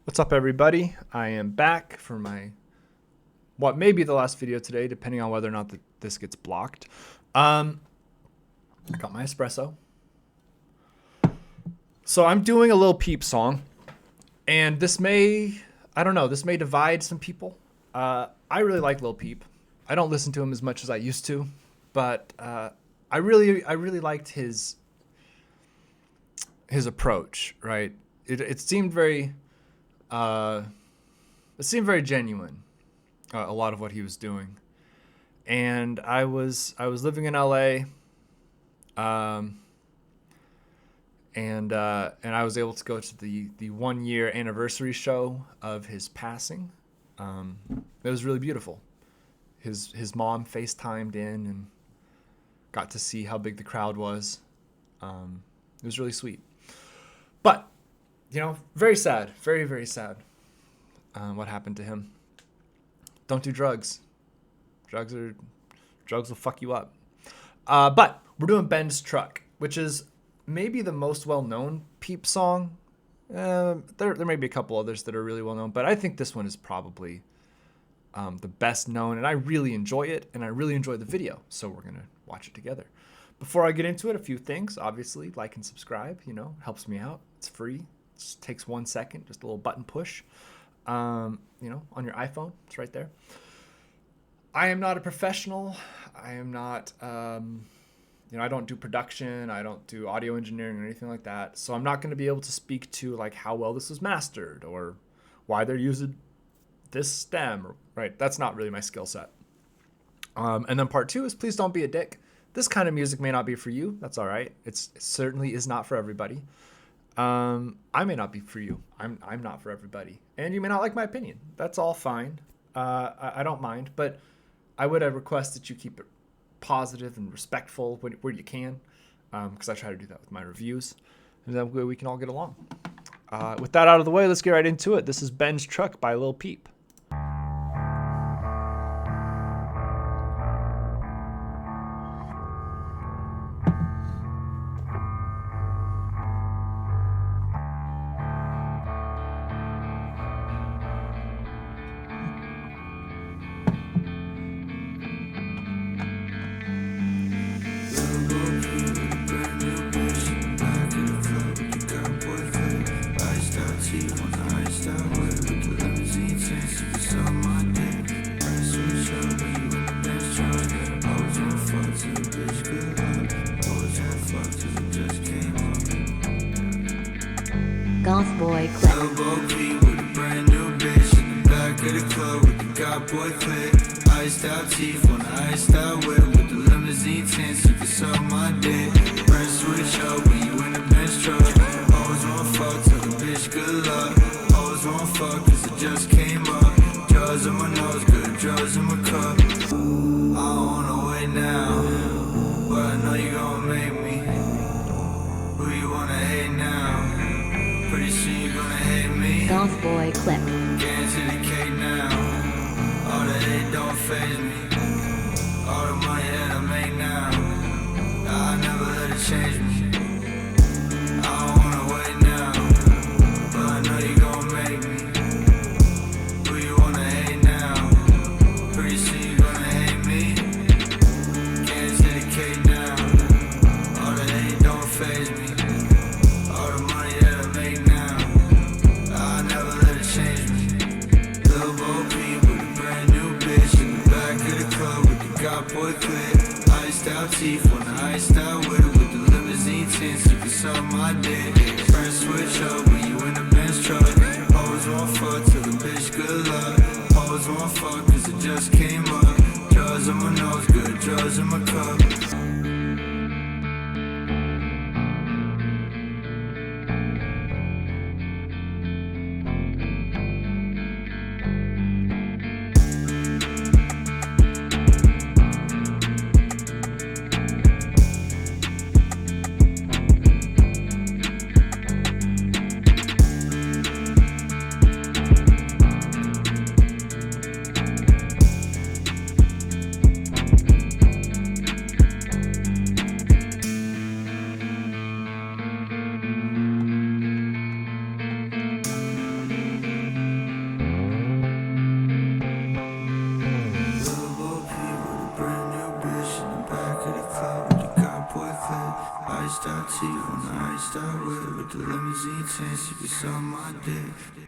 What's up, everybody? I am back for what may be the last video today, depending on whether or not this gets blocked. I got my espresso. So I'm doing a Lil Peep song, and this may divide some people. I really like Lil Peep. I don't listen to him as much as I used to, but I really liked his approach. Right? It seemed very genuine. A lot of what he was doing, and I was living in LA, and I was able to go to the 1 year anniversary show of his passing. It was really beautiful. His mom FaceTimed in and got to see how big the crowd was. It was really sweet, but very sad, very, very sad. What happened to him? Don't do drugs. Drugs will fuck you up. But we're doing BENZ Truck, which is maybe the most well-known Peep song. There may be a couple others that are really well-known, but I think this one is probably the best known, and I really enjoy it, and I really enjoy the video, so we're going to watch it together. Before I get into it, a few things. Obviously, like and subscribe, helps me out. It's free. It just takes 1 second, just a little button push. On your iPhone, it's right there. I am not a professional. I am not, I don't do production. I don't do audio engineering or anything like that. So I'm not going to be able to speak to like how well this was mastered or why they're using this stem. Right. That's not really my skill set. And then part 2 is please don't be a dick. This kind of music may not be for you. That's all right. It certainly is not for everybody. I may not be for you. I'm not for everybody. And you may not like my opinion. That's all fine. I don't mind, but I would request that you keep it positive and respectful where you can, because I try to do that with my reviews, and that way we can all get along. With that out of the way, let's get right into it. This is BENZ Truck by Lil Peep. Golf boy clip. With a brand new bitch in the back of the club with the God boy clip. Iced out teeth on the iced out whip with the limousine tints. You can suck my dick. Press switch up when you in the bench truck. Always wanna fuck, tell the bitch good luck. Always wanna fuck cause it just came up. Drugs in my nose, good drugs in my cup. I don't wanna wait now, but I know you gon' make me. Who you wanna hate now? Pretty soon you gonna hate me. Golf boy clip. Get to the cake now. All the hate don't faze me. All the money that I make now, I'll never let it change me. I don't wanna wait now, but I know you gon' make me. Who you wanna hate now? Pretty soon you gonna hate me. Get to the cake now. All the hate don't faze me. All the money that I make now, I'll never let it change me. Lil Peep with a brand new bitch in the back of the club with the God boy clip. Iced out teeth on the iced out whip with the limousine tints. You can suck my dick. Press switch up when you in the bench truck. Always wanna fuck till the bitch good luck. Always wanna fuck cause it just came up. Drugs in my nose, good drugs in my cup. with the limousine chain, she be sucking my dick.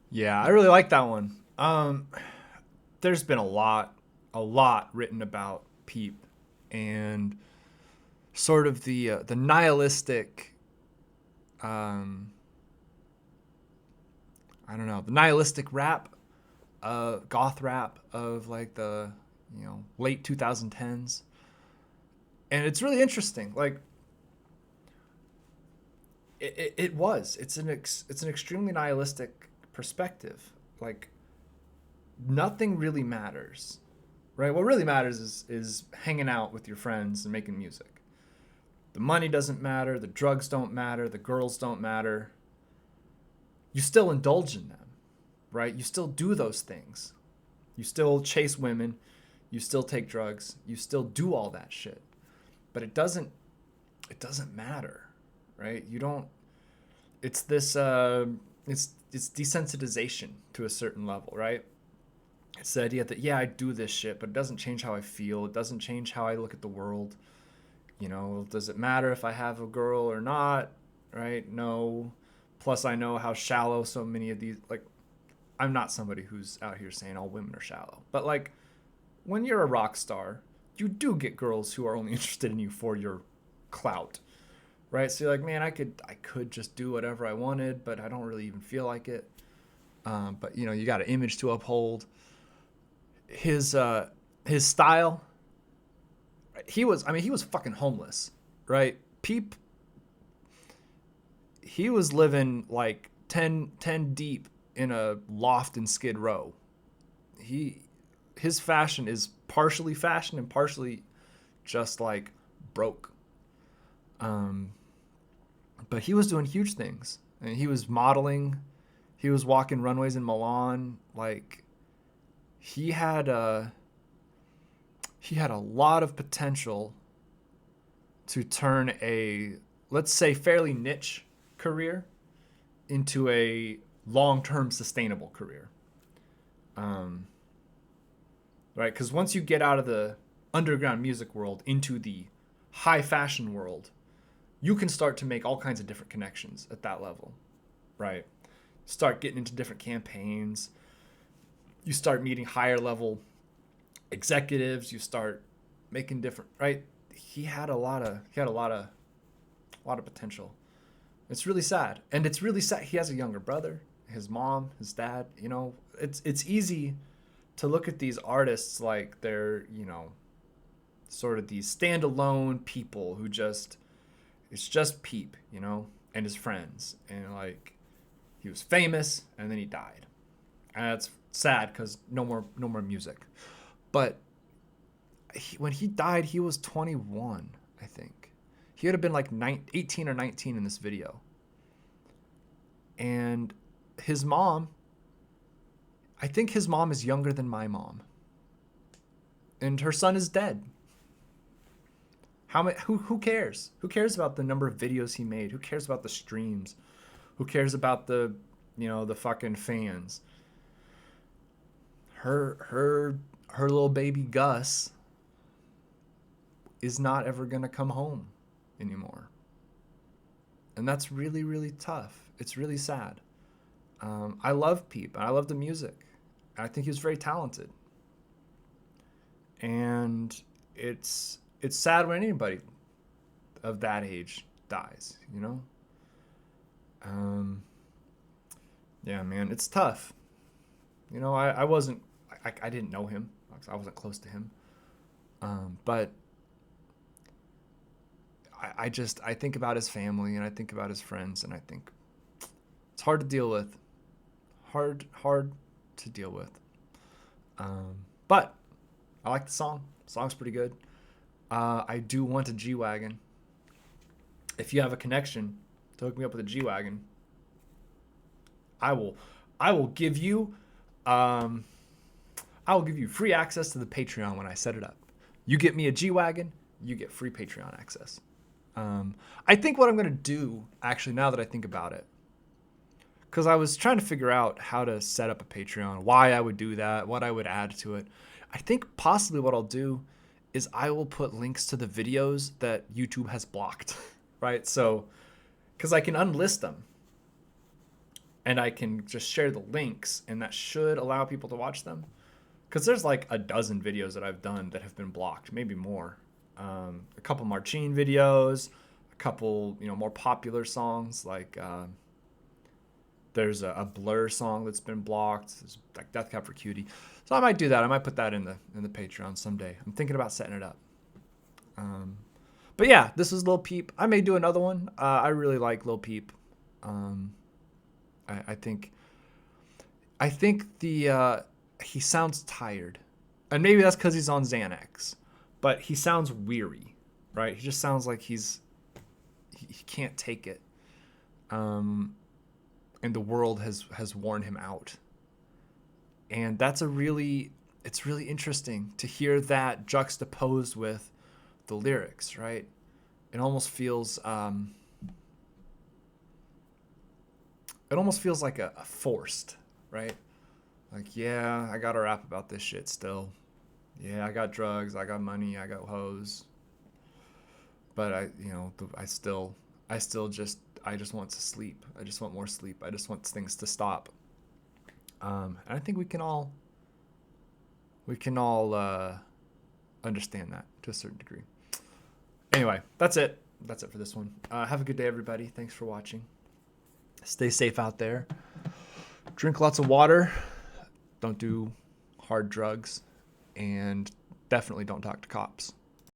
Yeah, I really like that one. There's been a lot written about PEEP and sort of the nihilistic, I don't know, the nihilistic rap, goth rap of like the late 2010s, and it's really interesting. Like it's an extremely nihilistic perspective. Like nothing really matters, right? What really matters is hanging out with your friends and making music. The money doesn't matter, the drugs don't matter, the girls don't matter. You still indulge in them, right? You still do those things. You still chase women, you still take drugs, you still do all that shit. But it doesn't matter, right? You don't it's this it's desensitization to a certain level, right? It's the idea that, yeah, I do this shit, but it doesn't change how I feel. It doesn't change how I look at the world. Does it matter if I have a girl or not? Right? No. Plus, I know how shallow so many of these, like, I'm not somebody who's out here saying all women are shallow. But, like, when you're a rock star, you do get girls who are only interested in you for your clout. Right? So you're like, man, I could just do whatever I wanted, but I don't really even feel like it. But, you got an image to uphold. His style, he was fucking homeless, right? PEEP, he was living like 10 deep in a loft in Skid Row. His fashion is partially fashion and partially just like broke. But he was doing huge things, and he was modeling, he was walking runways in Milan. Like he had a lot of potential to turn a, let's say, fairly niche career into a long-term sustainable career. Right? Because once you get out of the underground music world into the high fashion world, you can start to make all kinds of different connections at that level, right? Start getting into different campaigns. You start meeting higher level executives. You start making different, right? He had a lot of potential. It's really sad, and it's really sad. He has a younger brother, his mom, his dad. It's easy to look at these artists like they're sort of these standalone people who it's just PEEP, and his friends, and like he was famous and then he died, and that's sad because no more music. But when he died, he was 21, I think. He would have been like 18 or 19 in this video. And his mom, I think his mom is younger than my mom, and her son is dead. Who cares? Who cares about the number of videos he made? Who cares about the streams? Who cares about the fucking fans? Her little baby Gus is not ever gonna come home anymore, and that's really, really tough. It's really sad. I love PEEP, and I love the music. I think he was very talented, and it's sad when anybody of that age dies, Yeah, man, it's tough. I didn't know him. I wasn't close to him. But I think about his family, and I think about his friends, and I think it's hard to deal with. Hard to deal with. But I like the song. The song's pretty good. I do want a G-Wagon. If you have a connection to hook me up with a G-Wagon, I will give you free access to the Patreon when I set it up. You get me a G-Wagon, you get free Patreon access. I think what I'm going to do, actually, now that I think about it, because I was trying to figure out how to set up a Patreon, why I would do that, what I would add to it. I think possibly what I'll do is I will put links to the videos that YouTube has blocked, right? So, because I can unlist them and I can just share the links, and that should allow people to watch them. Because there's like a dozen videos that I've done that have been blocked, maybe more. A couple Marcin videos, a couple, more popular songs like there's a Blur song that's been blocked. There's like Death Cab for Cutie. So I might do that. I might put that in the Patreon someday. I'm thinking about setting it up. But yeah, this is Lil Peep. I may do another one. I really like Lil Peep. I think the he sounds tired, and maybe that's because he's on Xanax, but he sounds weary, right? He just sounds like he can't take it, and the world has worn him out, and it's really interesting to hear that juxtaposed with the lyrics, right? It almost feels like a forced, right? Like, yeah, I gotta rap about this shit still. Yeah, I got drugs, I got money, I got hoes. But I just want to sleep. I just want more sleep. I just want things to stop. And I think we can all understand that to a certain degree. Anyway, that's it. That's it for this one. Have a good day, everybody. Thanks for watching. Stay safe out there. Drink lots of water. Don't do hard drugs. And definitely don't talk to cops.